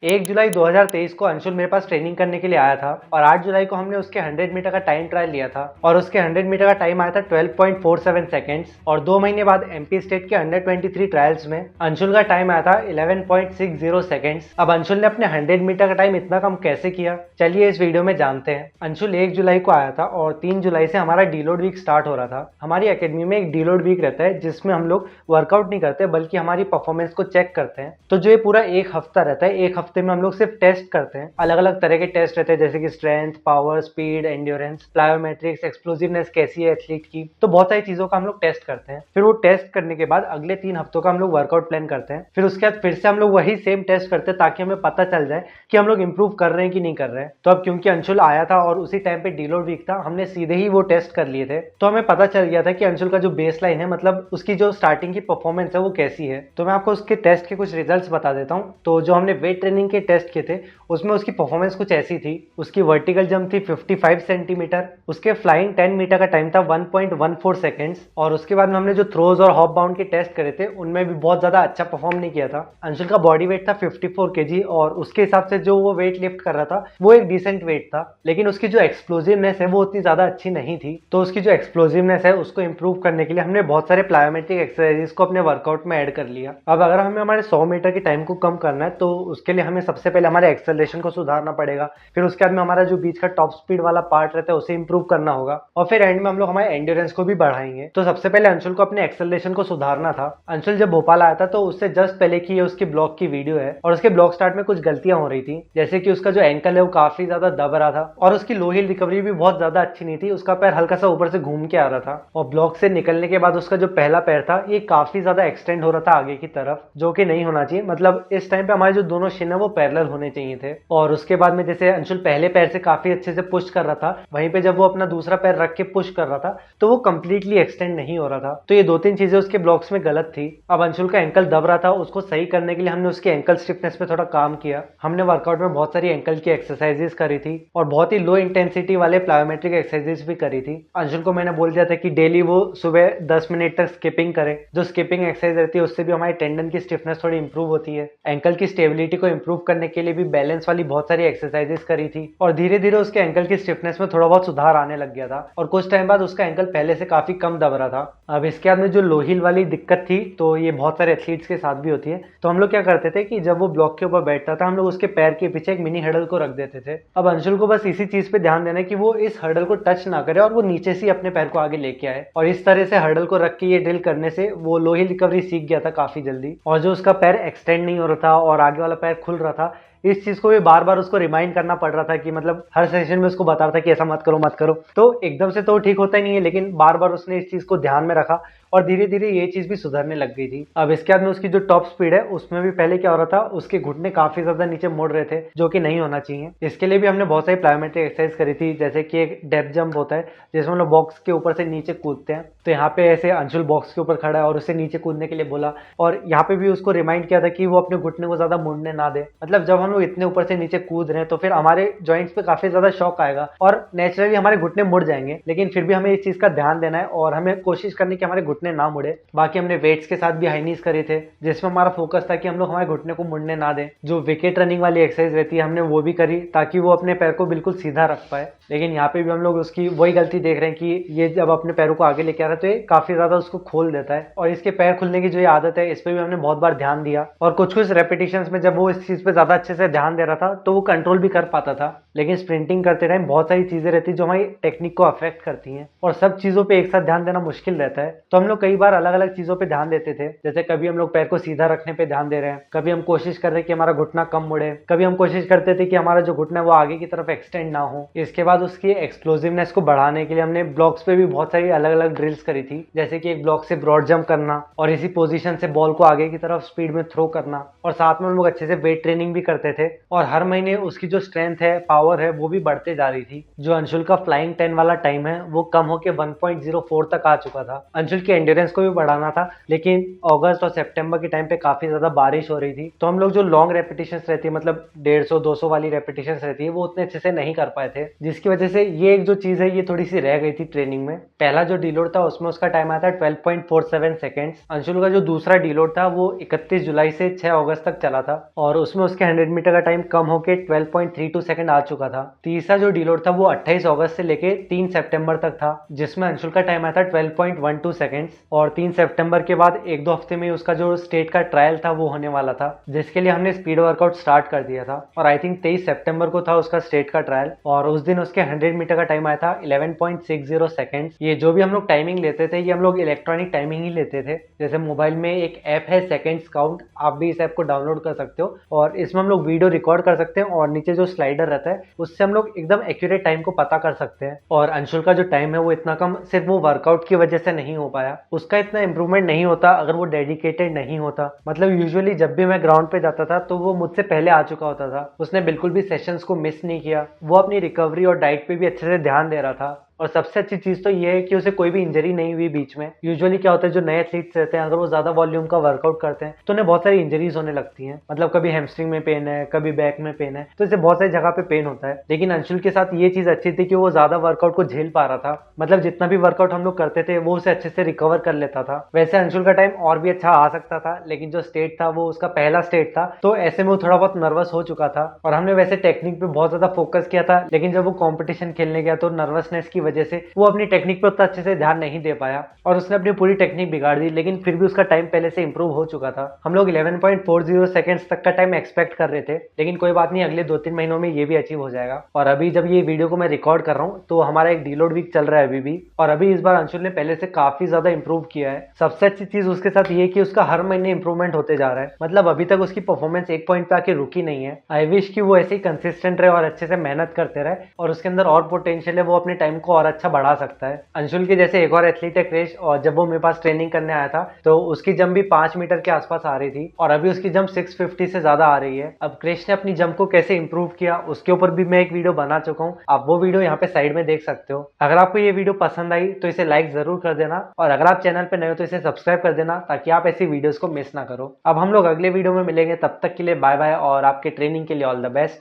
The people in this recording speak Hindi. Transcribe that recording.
1 जुलाई 2023 को अंशुल मेरे पास ट्रेनिंग करने के लिए आया था और 8 जुलाई को हमने उसके 100 मीटर का टाइम ट्रायल लिया था और उसके 100 मीटर का टाइम आया था 12.47 सेकेंड्स। और 2 महीने बाद एमपी स्टेट के अंडर 23 ट्रायल्स में अंशुल का टाइम आया था 11.60 सेकेंड्स। अब अंशुल ने अपने 100 मीटर का टाइम इतना कम कैसे किया, चलिए इस वीडियो में जानते हैं। अंशुल 1 जुलाई को आया था और 3 जुलाई से हमारा डीलोड वीक स्टार्ट हो रहा था। हमारी एकेडमी में एक डीलोड वीक रहता है जिसमें हम लोग वर्कआउट नहीं करते बल्कि हमारी परफॉर्मेंस को चेक करते हैं। तो जो ये पूरा एक हफ्ता रहता है, एक हफ्ते में हम लोग सिर्फ टेस्ट करते हैं। अलग अलग तरह के टेस्ट रहते हैं जैसे कि strength, power, speed, endurance, plyometrics, explosiveness कैसी है एथलीट की, तो बहुत सारी चीजों का हम लोग टेस्ट करते हैं। फिर वो टेस्ट करने के बाद अगले 3 हफ्तों का हम लोग वर्कआउट प्लान करते हैं। फिर उसके बाद फिर से हम लोग वही सेम टेस्ट करते हैं ताकि हमें पता चल जाए कि हम लोग इंप्रूव कर रहे हैं कि नहीं कर रहे हैं। तो अब क्योंकि अंशुल आया था और उसी टाइम पे डीलोड वीक था, हमने सीधे ही वो टेस्ट कर लिए थे। तो हमें पता चल गया था कि अंशुल का जो बेस लाइन है, मतलब उसकी जो स्टार्टिंग की परफॉर्मेंस है वो कैसी है। तो मैं आपको उसके टेस्ट के कुछ रिजल्ट्स बता देता हूँ। तो जो हमने वेट ट्रेनिंग के टेस्ट किए थे उसमें उसकी परफॉर्मेंस कुछ ऐसी थी। उसकी वर्टिकल जंप थी 55 सेंटीमीटर, उसके फ्लाइंग 10 मीटर का टाइम था 1.14 सेकेंड्स। और उसके बाद में हमने जो थ्रोज और हॉप बाउंड के टेस्ट करे थे उनमें भी बहुत ज्यादा अच्छा परफॉर्म नहीं किया था। अंशुल का बॉडी वेट था 54 केजी और उसके हिसाब से जो वो वेट लिफ्ट कर रहा था वो एक डिसेंट वेट था, लेकिन उसकी जो एक्सप्लोजिवनेस है वो उतनी ज्यादा अच्छी नहीं थी। तो उसकी जो एक्सप्लोजिवनेस है उसको इंप्रूव करने के लिए हमने बहुत सारे प्लायोमेट्रिक एक्सरसाइजेस को अपने वर्कआउट में ऐड कर लिया। अब अगर हमें हमारे 100 मीटर के टाइम को कम करना है तो उसके लिए हमें सबसे पहले हमारे एक्सेलरेशन को सुधारना पड़ेगा। फिर उसके बाद में हमारा जो बीच का टॉप स्पीड वाला पार्ट रहता है उसे इंप्रूव करना होगा और फिर एंड में हम लोग हमारे एंड्योरेंस को भी बढ़ाएंगे। तो सबसे पहले अंशुल को अपने एक्सेलरेशन को सुधारना था। अंशुल जब भोपाल आया था तो उससे जस्ट पहले की ये उसकी ब्लॉक की वीडियो है और उसके ब्लॉक स्टार्ट में कुछ गलतियां हो रही थी, जैसे कि उसका जो एंकल है वो काफी ज्यादा दब रहा था और उसकी लो हील रिकवरी भी बहुत ज्यादा अच्छी नहीं थी। उसका पैर हल्का सा ऊपर से घूम के आ रहा था और ब्लॉक से निकलने के बाद उसका जो पहला पैर था ये काफी ज्यादा एक्सटेंड हो रहा था आगे की तरफ, जो कि नहीं होना चाहिए। मतलब इस टाइम पे हमारे जो दोनों शिन है वो पैरेलल होने चाहिए थे। और उसके बाद में जैसे अंशुल पहले पैर से काफी अच्छे से पुश कर रहा था, वहीं पे जब वो अपना दूसरा पैर रख के पुश कर रहा था तो वो कंप्लीटली एक्सटेंड नहीं हो रहा था। तो ये 2-3 चीजें उसके ब्लॉक्स में गलत थी। अब अंशुल का एंकल दब रहा था, उसको सही करने के लिए हमने उसके एंकल स्टिफनेस पे थोड़ा काम किया। हमने वर्कआउट में बहुत सारी एंकल की एक्सरसाइजेस करी थी और बहुत ही लो इंटेंसिटी वाले प्लायोमेट्रिक एक्सरसाइजेस भी करी थी। अंशुल को मैंने बोल दिया था कि डेली वो सुबह 10 मिनट तक स्किपिंग करे। जो स्किपिंग एक्सरसाइज रहती है उससे भी हमारी टेंडन की स्टिफनेस थोड़ी इंप्रूव होती है। एंकल की स्टेबिलिटी को इंप्रूव करने के लिए भी बैलेंस वाली बहुत सारी एक्सरसाइजेस करी थी और धीरे धीरे उसके एंकल की स्टिफनेस में थोड़ा बहुत सुधार आने लग गया था और कुछ टाइम बाद उसका एंकल पहले से काफी कम दब रहा था। अब इसके बाद में जो लो हील वाली दिक्कत थी तो ये बहुत सारे एथलीट्स के साथ भी होती है। तो हम लोग क्या करते थे कि जब वो ब्लॉक के ऊपर बैठता था हम लोग उसके पैर के पीछे एक मिनी हर्डल को रख देते थे। अब अंशुल को बस इसी चीज पे ध्यान देना है कि वो इस हर्डल को टच ना करे और वो नीचे से अपने पैर को आगे लेके आए। और इस तरह से हर्डल को रख के ये ड्रिल करने से वो लो हील रिकवरी सीख गया था काफी जल्दी। और जो उसका पैर एक्सटेंड नहीं हो रहा था और आगे वाला पैर खुल रहा था, इस चीज को भी बार बार उसको रिमाइंड करना पड़ रहा था कि मतलब हर सेशन में उसको बता रहा था कि ऐसा मत करो मत करो। तो एकदम से तो ठीक होता ही नहीं है, लेकिन बार बार उसने इस चीज को ध्यान में रखा और धीरे धीरे ये चीज भी सुधरने लग गई थी। अब इसके बाद में उसकी जो टॉप स्पीड है उसमें भी पहले क्या हो रहा था, उसके घुटने काफी ज्यादा नीचे मुड़ रहे थे जो कि नहीं होना चाहिए। इसके लिए भी हमने बहुत सारी प्लायोमेट्रिक एक्सरसाइज करी थी, जैसे कि एक डेप्थ जंप होता है जिसमें हम लोग बॉक्स के ऊपर से नीचे कूदते हैं। तो यहाँ पे ऐसे अंशुल बॉक्स के ऊपर खड़ा है और उसे नीचे कूदने के लिए बोला और यहाँ पे भी उसको रिमाइंड किया था कि वो अपने घुटने को ज्यादा मुड़ने ना दे। मतलब जब हम लोग इतने ऊपर से नीचे कूद रहे हैं तो फिर हमारे जॉइंट्स पे काफी ज्यादा शॉक आएगा और नेचुरली हमारे घुटने मुड़ जाएंगे, लेकिन फिर भी हमें इस चीज का ध्यान देना है और हमें कोशिश करनी कि हमारे घुटने ना मुड़े। बाकी हमने वेट्स के साथ भी हाई नीज करे थे जिसमें हमारा फोकस था कि हम लोग हमारे घुटने को मुड़ने ना दें। जो विकेट रनिंग वाली एक्सरसाइज रहती है हमने वो भी करी ताकि वो अपने पैर को बिल्कुल सीधा रख पाए। लेकिन यहाँ पे भी हम लोग उसकी वही गलती देख रहे हैं कि ये जब अपने पैरों को आगे लेके आ रहा है तो ये काफी ज्यादा उसको खोल देता है और इसके पैर खुलने की जो ये आदत है इस पर भी हमने बहुत बार ध्यान दिया और कुछ कुछ रेपिटेशंस में जब वो इस चीज पे ज्यादा अच्छे से ध्यान दे रहा था तो वो कंट्रोल भी कर पाता था। लेकिन स्प्रिंटिंग करते टाइम बहुत सारी चीजें रहती है जो हमारी टेक्निक को अफेक्ट करती हैं और सब चीजों पे एक साथ ध्यान देना मुश्किल रहता है। तो हम लोग कई बार अलग अलग चीजों पे ध्यान देते थे, जैसे कभी हम लोग पैर को सीधा रखने पे ध्यान दे रहे हैं, कभी हम कोशिश कर रहे हैं कि हमारा घुटना कम मुड़े, कभी हम कोशिश करते थे कि हमारा जो घुटना है वो आगे की तरफ एक्सटेंड ना हो। इसके बाद उसकी एक्सप्लोसिवनेस को बढ़ाने के लिए हमने ब्लॉक्स पे भी बहुत सारी अलग अलग ड्रिल्स करी थी, जैसे कि एक ब्लॉक से ब्रॉड जंप करना और इसी पोजीशन से बॉल को आगे की तरफ स्पीड में थ्रो करना। और साथ में हम लोग अच्छे से वेट ट्रेनिंग भी करते थे और हर महीने उसकी जो स्ट्रेंथ है, पावर पावर है वो भी बढ़ते जा रही थी। जो अंशुल का फ्लाइंग 10 वाला टाइम है वो कम होकर 1.04 तक आ चुका था। अंशुल की एंड्योरेंस को भी बढ़ाना था, लेकिन अगस्त और सितंबर के टाइम पे काफी ज्यादा बारिश हो रही थी, तो हम लोग जो लॉन्ग रेपिटेशन रहती है, मतलब 150-200 वाली रेपिटेशन रहती है, वो उतने अच्छे से नहीं कर पाए थे, जिसकी वजह से ये एक जो चीज है ये थोड़ी सी रह गई थी ट्रेनिंग में। पहला जो डीलोड था उसमें उसका टाइम आया था 12.47 सेकेंड्स। अंशुल का जो दूसरा डीलोड था वो 31 जुलाई से 6 अगस्त तक चला था, और उसमें उसके 100 मीटर का टाइम कम होकर 12.32 सेकंड आ चुका था। तीसरा जो डीलोड था वो 28 अगस्त से लेके 3 सितंबर तक था, जिसमें अंशुल का टाइम आया था 12.12 सेकंड्स, और 3 सितंबर के बाद 1-2 हफ्ते में उसका जो स्टेट का ट्रायल था वो होने वाला था, जिसके लिए हमने स्पीड वर्कआउट स्टार्ट कर दिया था। और आई थिंक 23 सितंबर को था उसका स्टेट का ट्रायल, और उस दिन उसके 100 मीटर का टाइम आया था 11.60 सेकंड्स। ये जो भी हम लोग टाइमिंग लेते थे ये हम लोग इलेक्ट्रॉनिक टाइमिंग ही लेते थे। जैसे मोबाइल में एक ऐप है सेकंड्स काउंट, आप भी इस ऐप को डाउनलोड कर सकते हो, और इसमें हम लोग वीडियो रिकॉर्ड कर सकते हैं, और नीचे जो स्लाइडर रहता है उससे हम लोग एकदम एक्यूरेट टाइम को पता कर सकते हैं। और अंशुल का जो टाइम है वो इतना कम सिर्फ वो वर्कआउट की वजह से नहीं हो पाया, उसका इतना इंप्रूवमेंट नहीं होता अगर वो डेडिकेटेड नहीं होता। मतलब यूजुअली जब भी मैं ग्राउंड पे जाता था तो वो मुझसे पहले आ चुका होता था, उसने बिल्कुल भी सेशंस को मिस नहीं किया, वो अपनी रिकवरी और डाइट पे भी अच्छे से ध्यान दे रहा था। और सबसे अच्छी चीज तो ये है कि उसे कोई भी इंजरी नहीं हुई बीच में। यूजुअली क्या होता है, जो नए एथलीट्स रहते हैं अगर वो ज्यादा वॉल्यूम का वर्कआउट करते हैं तो उन्हें बहुत सारी इंजरीज होने लगती हैं। मतलब कभी हैमस्ट्रिंग में पेन है, कभी बैक में पेन है, तो इसे बहुत सारी जगह पे पेन होता है। लेकिन अंशुल के साथ ये चीज अच्छी थी कि वो ज्यादा वर्कआउट को झेल पा रहा था, मतलब जितना भी वर्कआउट हम लोग करते थे वो उसे अच्छे से रिकवर कर लेता था। वैसे अंशुल का टाइम और भी अच्छा आ सकता था, लेकिन जो स्टेट था वो उसका पहला स्टेट था, तो ऐसे में वो थोड़ा बहुत नर्वस हो चुका था। और हमने वैसे टेक्निक पे बहुत ज्यादा फोकस किया था, लेकिन जब वो कॉम्पिटिशन खेलने गया तो नर्वसनेस की वजह से वो अपनी टेक्निक पे उतना अच्छे से ध्यान नहीं दे पाया, और उसने अपनी पूरी टेक्निक बिगाड़ दी। लेकिन फिर भी उसका टाइम पहले से इंप्रूव हो चुका था। हम लोग 11.40 सेकंड्स तक का टाइम एक्सपेक्ट कर रहे थे, लेकिन कोई बात नहीं, अगले 2-3 महीनों में ये भी अचीव हो जाएगा। और अभी जब ये वीडियो को मैं रिकॉर्ड कर रहा हूँ तो हमारा एक डीलोड वीक चल रहा है अभी भी, और अभी इस बार अंशुल ने पहले से काफी ज्यादा इंप्रूव किया है। सबसे अच्छी चीज उसके साथ ये कि उसका हर महीने इंप्रूवमेंट होते जा रहा है, मतलब अभी तक उसकी परफॉर्मेंस एक पॉइंट पे आके रुकी नहीं है। आई विश कि वो ऐसे ही कंसिस्टेंट रहे और अच्छे से मेहनत करते रहे, और उसके अंदर और पोटेंशियल है, वो अपने टाइम को और अच्छा बढ़ा सकता है। अंशुल के जैसे एक और एथलीट है क्रिश, और जब वो मेरे पास ट्रेनिंग करने आया था तो उसकी जंप भी 5 मीटर के आसपास आ रही थी, और अभी उसकी जंप 650 से ज्यादा आ रही है। अब क्रिश ने अपनी जंप को कैसे इंप्रूव किया उसके ऊपर भी मैं एक वीडियो बना चुका हूँ, आप वो वीडियो यहाँ पे साइड में देख सकते हो। अगर आपको ये वीडियो पसंद आई तो इसे लाइक जरूर कर देना, और अगर आप चैनल पे नए हो तो इसे सब्सक्राइब कर देना, ताकि आप ऐसी वीडियोस को मिस ना करो। अब हम लोग अगले वीडियो में मिलेंगे, तब तक के लिए बाय बाय, और आपके ट्रेनिंग के लिए ऑल द बेस्ट।